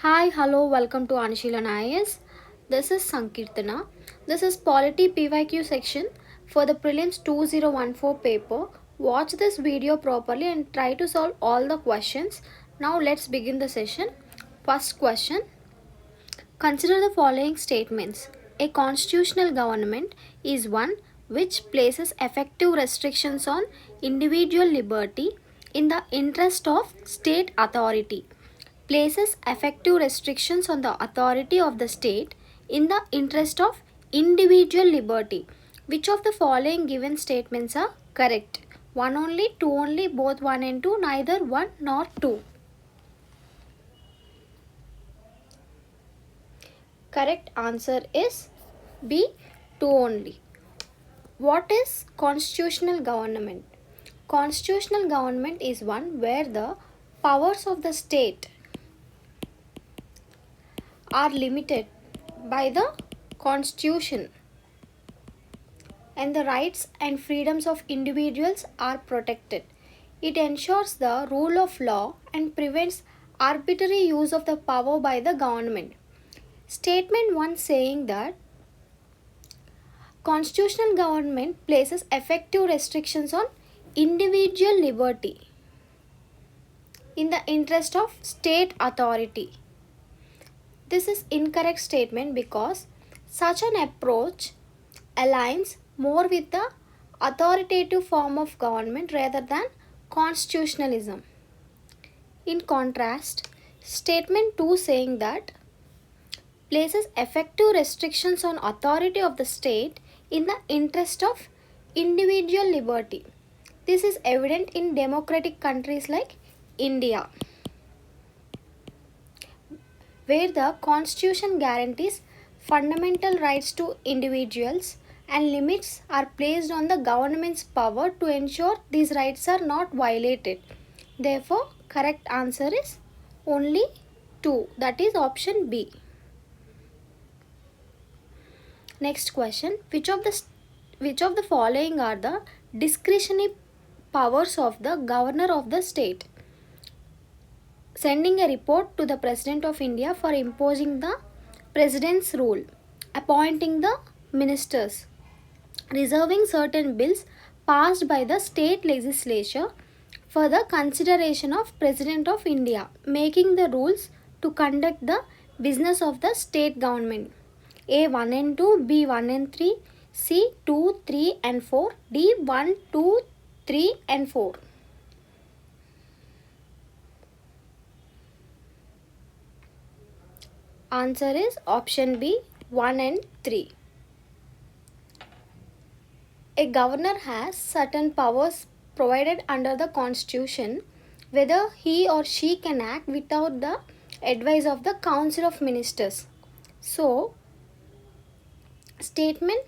Hi, hello, welcome to AnusheelanIAS. This is Sankirtana. This is Polity PYQ section for the Prelims 2014 paper. Watch this video properly and try to solve all the questions. Now let's begin the session. First question. Consider the following statements. A constitutional government is one which places effective restrictions on individual liberty in the interest of state authority. Places effective restrictions on the authority of the state in the interest of individual liberty. Which of the following given statements are correct? One only, two only, both one and two, neither one nor two. Correct answer is B, two only. What is constitutional government? Constitutional government is one where the powers of the state are limited by the constitution and the rights and freedoms of individuals are protected. It ensures the rule of law and prevents arbitrary use of the power by the government. Statement 1 saying that constitutional government places effective restrictions on individual liberty in the interest of state authority. This is incorrect statement because such an approach aligns more with the authoritative form of government rather than constitutionalism. In contrast, statement 2 saying that places effective restrictions on authority of the state in the interest of individual liberty. This is evident in democratic countries like India, where the constitution guarantees fundamental rights to individuals and limits are placed on the government's power to ensure these rights are not violated. Therefore, correct answer is only 2, that is option B. Next question, which of the following are the discretionary powers of the governor of the state? Sending a report to the President of India for imposing the President's rule, appointing the ministers, reserving certain bills passed by the state legislature for the consideration of President of India, making the rules to conduct the business of the state government. A 1 and 2, B 1 and 3, C 2, 3 and 4, D 1, 2, 3 and 4. Answer is option B 1 and 3. A governor has certain powers provided under the constitution whether he or she can act without the advice of the council of ministers. So, statement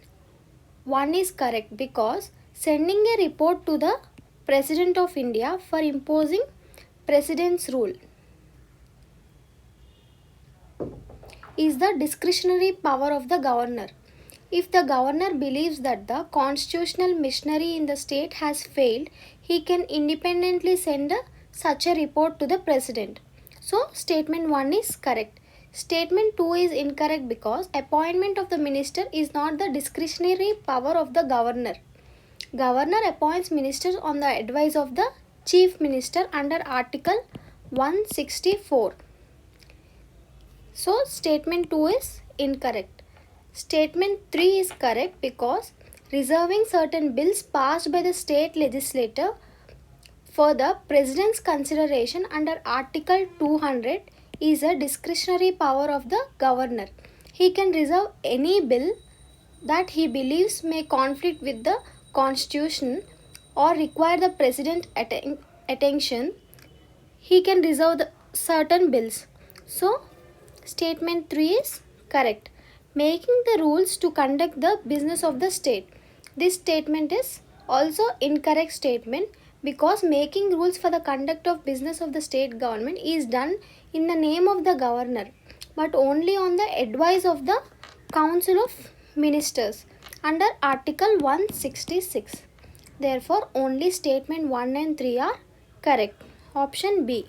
1 is correct because sending a report to the President of India for imposing President's rule is the discretionary power of the governor. If the governor believes that the constitutional machinery in the state has failed, he can independently send such a report to the President. So, statement 1 is correct. Statement 2 is incorrect because appointment of the minister is not the discretionary power of the governor. Governor appoints ministers on the advice of the chief minister under Article 164. So, statement 2 is incorrect. Statement 3 is correct because reserving certain bills passed by the state legislature for the President's consideration under Article 200 is a discretionary power of the governor. He can reserve any bill that he believes may conflict with the constitution or require the President attention. He can reserve the certain bills. So, statement 3 is correct. Making the rules to conduct the business of the state. This statement is also incorrect statement because making rules for the conduct of business of the state government is done in the name of the governor but only on the advice of the council of ministers under Article 166. Therefore, only statement 1 and 3 are correct. Option B.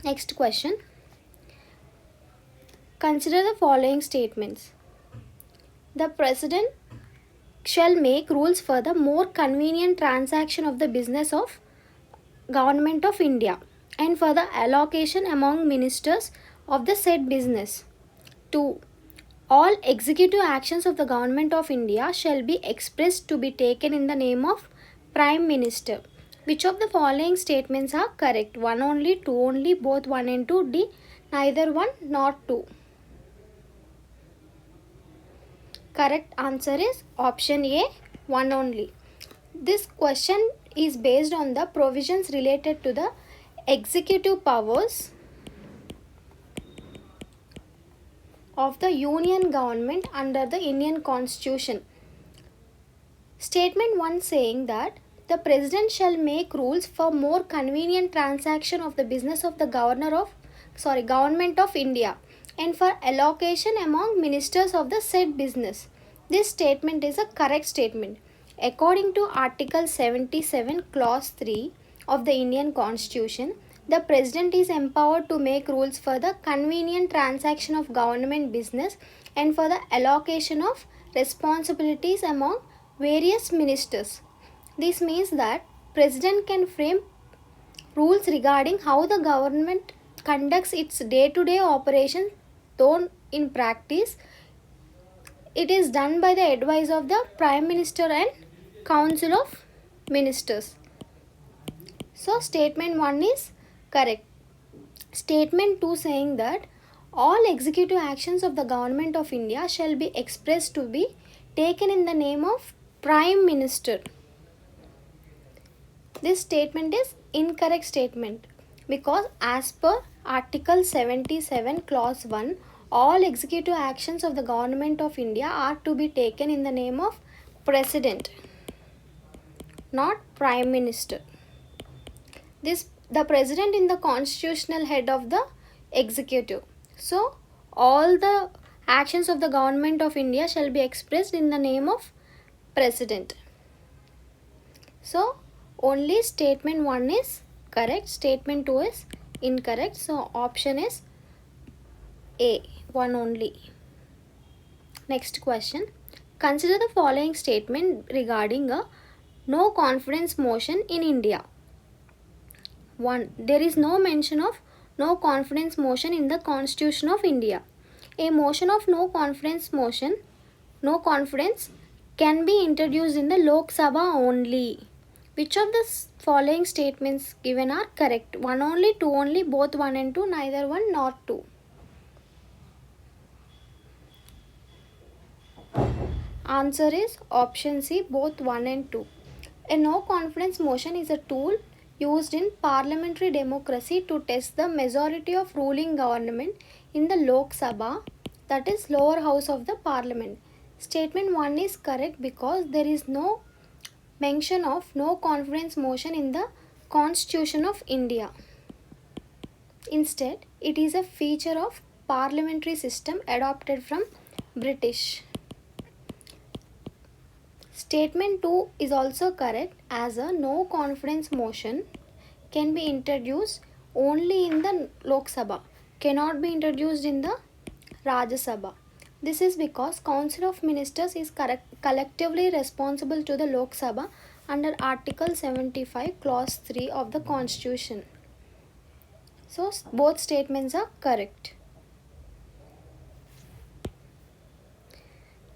Next question. Consider the following statements. The President shall make rules for the more convenient transaction of the business of Government of India and for the allocation among ministers of the said business. 2. All executive actions of the Government of India shall be expressed to be taken in the name of Prime Minister. Which of the following statements are correct? 1 only, 2 only, both 1 and 2, D, neither 1 nor 2. Correct answer is option A, 1 only. This question is based on the provisions related to the executive powers of the Union government under the Indian Constitution. Statement 1 saying that the President shall make rules for more convenient transaction of the business of the Government of India and for allocation among ministers of the said business. This statement is a correct statement. According to Article 77, Clause 3 of the Indian Constitution, the President is empowered to make rules for the convenient transaction of government business and for the allocation of responsibilities among various ministers. This means that President can frame rules regarding how the government conducts its day-to-day operations, though in practice it is done by the advice of the Prime Minister and Council of Ministers. So statement 1 is correct. Statement 2 saying that all executive actions of the Government of India shall be expressed to be taken in the name of Prime Minister. This statement is incorrect statement because as per Article 77 Clause 1, all executive actions of the Government of India are to be taken in the name of President, not Prime Minister. The President is the constitutional head of the executive. So all the actions of the Government of India shall be expressed in the name of President. So only statement 1 is correct, statement 2 is incorrect. So option is A, 1 only. Next question. Consider the following statement regarding a no confidence motion in India. 1. There is no mention of no confidence motion in the Constitution of India. A motion of no confidence can be introduced in the Lok Sabha only. Which of the following statements given are correct? 1 only, 2 only, both 1 and 2, neither 1 nor 2. Answer is option C, both 1 and 2. A no confidence motion is a tool used in parliamentary democracy to test the majority of ruling government in the Lok Sabha, that is lower house of the parliament. Statement 1 is correct because there is no mention of no confidence motion in the Constitution of India. Instead, it is a feature of parliamentary system adopted from British. Statement 2 is also correct as a no confidence motion can be introduced only in the Lok Sabha, cannot be introduced in the Rajya Sabha. This is because Council of Ministers is collectively responsible to the Lok Sabha under Article 75 Clause 3 of the Constitution. So both statements are correct.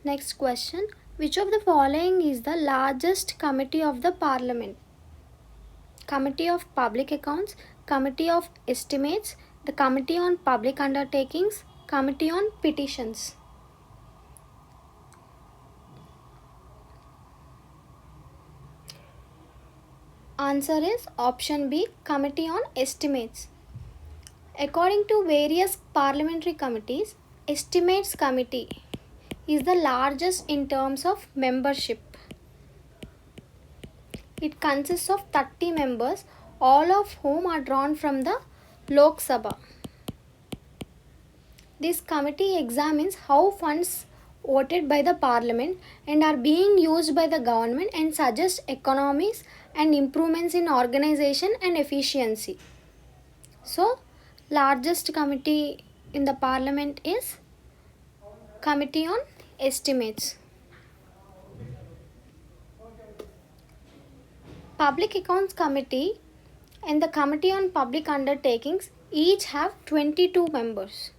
Next question. Which of the following is the largest committee of the Parliament? Committee of Public Accounts, Committee of Estimates, the Committee on Public Undertakings, Committee on Petitions. Answer is option B, Committee on Estimates. According to various parliamentary committees, Estimates Committee is the largest in terms of membership. It consists of 30 members, all of whom are drawn from the Lok Sabha. This committee examines how funds voted by the parliament and are being used by the government and suggests economies and improvements in organization and efficiency. So, Largest committee in the parliament is Committee on Estimates. Public Accounts Committee and the Committee on Public Undertakings each have 22 members.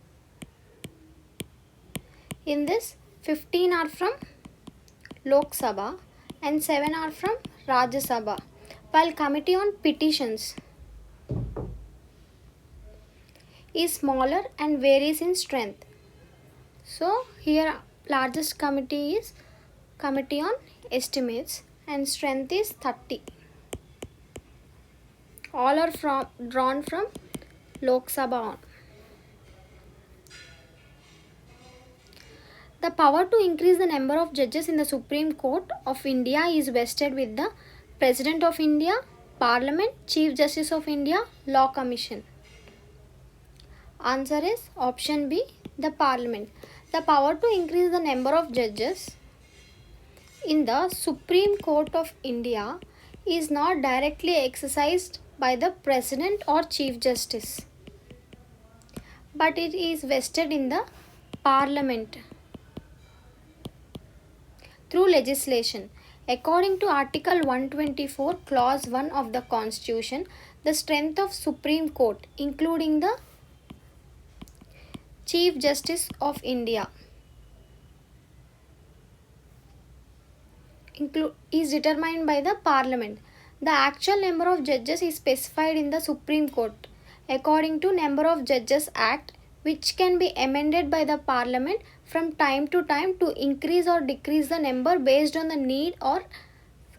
In this, 15 are from Lok Sabha and 7 are from Rajya Sabha, while Committee on Petitions is smaller and varies in strength. So here largest committee is Committee on Estimates and strength is 30. All are drawn from Lok Sabha on. The power to increase the number of judges in the Supreme Court of India is vested with the President of India, Parliament, Chief Justice of India, Law Commission. Answer is option B, the Parliament. The power to increase the number of judges in the Supreme Court of India is not directly exercised by the President or Chief Justice, but it is vested in the Parliament through legislation. According to Article 124, Clause 1 of the Constitution, the strength of Supreme Court, including the Chief Justice of India, is determined by the Parliament. The actual number of judges is specified in the Supreme Court according to Number of Judges Act, which can be amended by the Parliament from time to time to increase or decrease the number based on the need or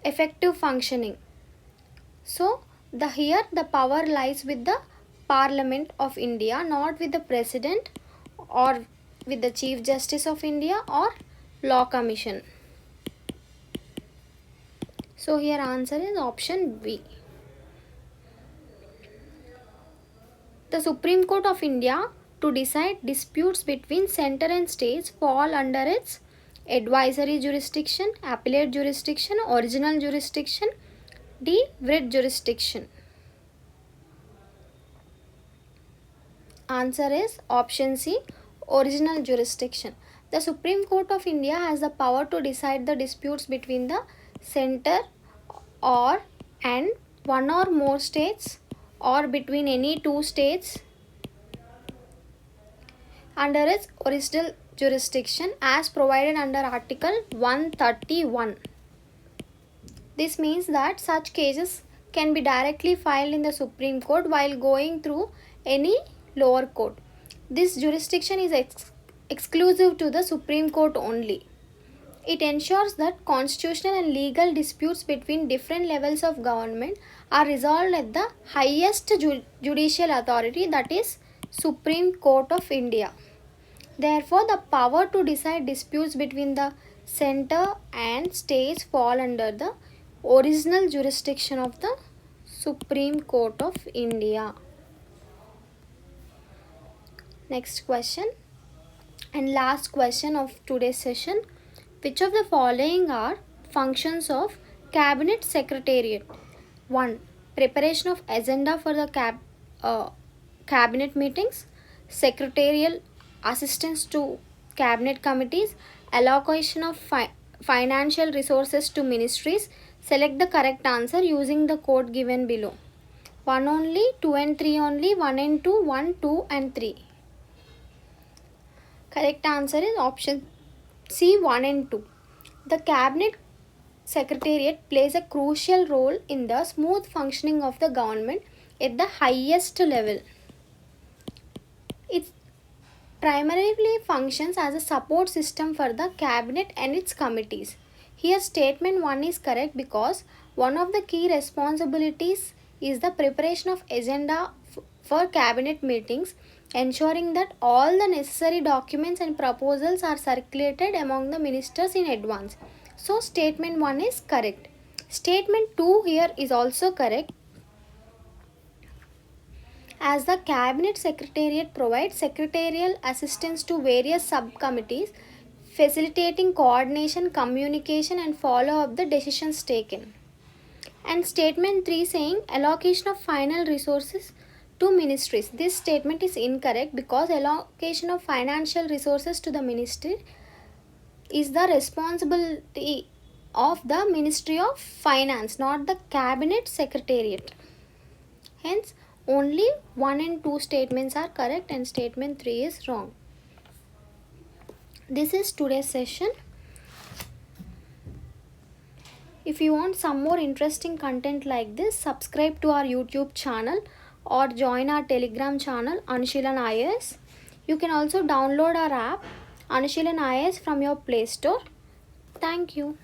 effective functioning. So here the power lies with the Parliament of India, not with the President or with the Chief Justice of India or Law Commission. So here answer is option B. The Supreme Court of India to decide disputes between center and states fall under its advisory jurisdiction, appellate jurisdiction, original jurisdiction, D. writ jurisdiction. Answer is option C, original jurisdiction. The Supreme Court of India has the power to decide the disputes between the center and one or more states or between any two states under its original jurisdiction as provided under Article 131. This means that such cases can be directly filed in the Supreme Court while going through any lower court. This jurisdiction is exclusive to the Supreme Court only. It ensures that constitutional and legal disputes between different levels of government are resolved at the highest judicial authority, that is Supreme Court of India. Therefore, the power to decide disputes between the center and states fall under the original jurisdiction of the Supreme Court of India. Next question and last question of today's session. Which of the following are functions of Cabinet Secretariat? 1. Preparation of agenda for the cabinet meetings. Secretarial assistance to cabinet committees. Allocation of financial resources to ministries. Select the correct answer using the code given below. 1 only, 2 and 3 only, 1 and 2, 1, 2 and 3. Correct answer is option C, 1 and 2. The Cabinet Secretariat plays a crucial role in the smooth functioning of the government at the highest level. It primarily functions as a support system for the Cabinet and its committees. Here statement 1 is correct because one of the key responsibilities is the preparation of agenda for Cabinet meetings, ensuring that all the necessary documents and proposals are circulated among the ministers in advance. So statement 1 is correct. Statement 2 here is also correct, as the Cabinet Secretariat provides secretarial assistance to various subcommittees, facilitating coordination, communication and follow-up the decisions taken. And statement 3 saying allocation of final resources to ministries. This statement is incorrect because allocation of financial resources to the ministry is the responsibility of the Ministry of Finance, not the Cabinet Secretariat. Hence, only 1 and 2 statements are correct and statement 3 is wrong. This is today's session. If you want some more interesting content like this, subscribe to our YouTube channel or join our Telegram channel AnusheelanIAS. You can also download our app AnusheelanIAS from your Play Store. Thank you.